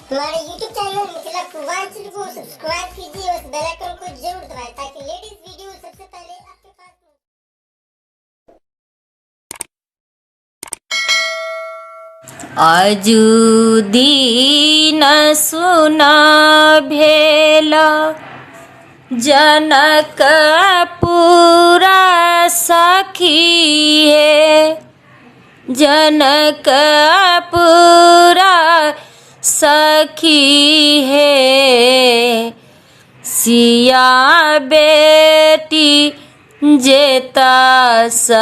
हमारे YouTube channel Mithila Purvanchal को subscribe कीजिए और बेल आइकन को जरूर दबाएं ताकि लेटेस्ट वीडियो सबसे पहले आपके पास आजु दीन सुना भेला जनकपुरा सखिए जनकपुरा सखी है सिया बेटी जेता ससुराल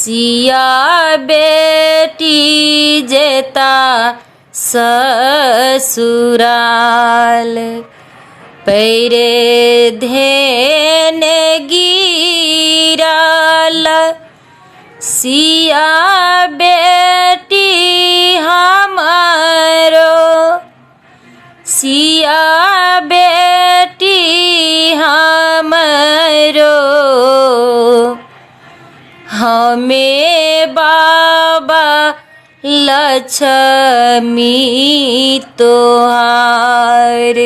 सिया बेटी जेता ससुराल पैरे धेन गिराल सिया बेटी हमारो सिया बेटी हमारो हमें बाबा लक्ष्मी तोहार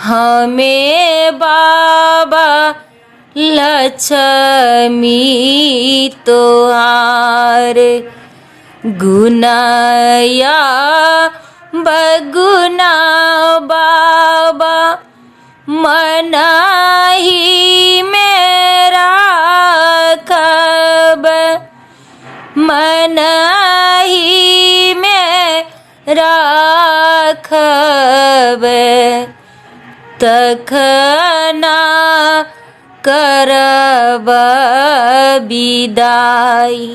हमें बाबा लक्ष्मी तोहार गुनाया बगुना बाबा मनाही मेरा खब मनाही मेरा खब तखना करब विदाई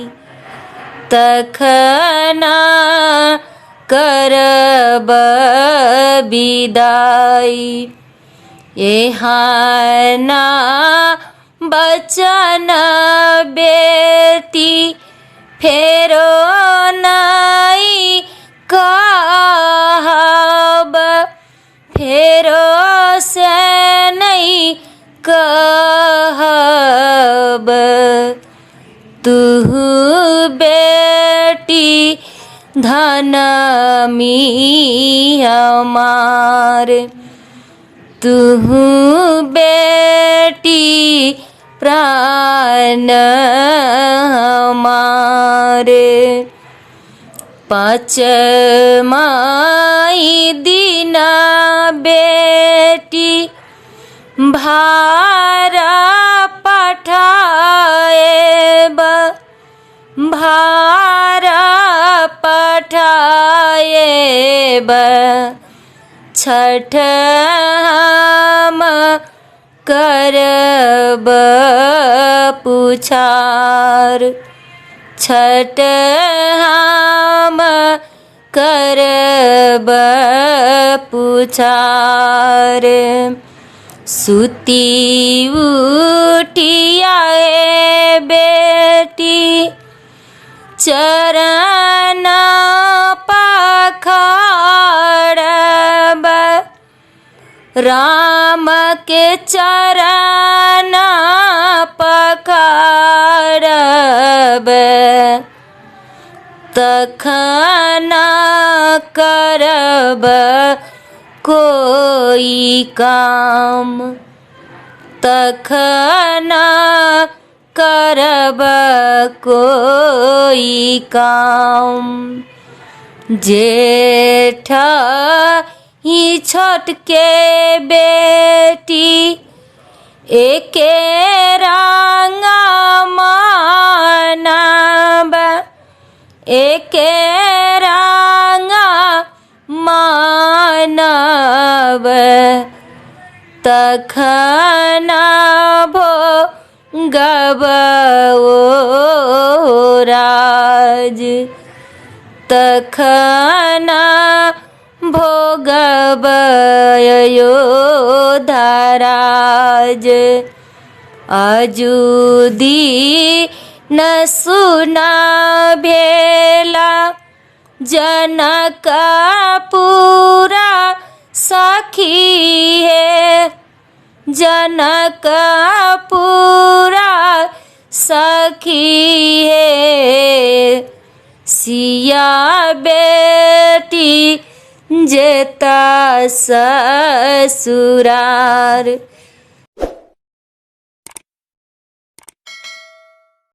तखना करब विदाई एहाना बचन बेटी फेरो नहीं कहब फेरो से नहीं कहब तू बेटी धन मी हमार तू बेटी प्राण हमारे पाँच माई दीना बेटी भारा पठाएब भारा पठाएब छठ हम करब पुछार छठ हम करब पुछार सुती उठिया बेटी चरण पखाड़ब राम के चरण पखाड़ब तखना करब कोई काम तखना करब कोई काम जेठ ही छोट के बेटी एके रंगा मानब एके रंगा मानब तखना भोगब राज तखना भोगब अयोध्याराज अजुदी न सुना भेला जनकपुरा सखी है जनकपुरा सखी है या बेटी जेता ससुरार।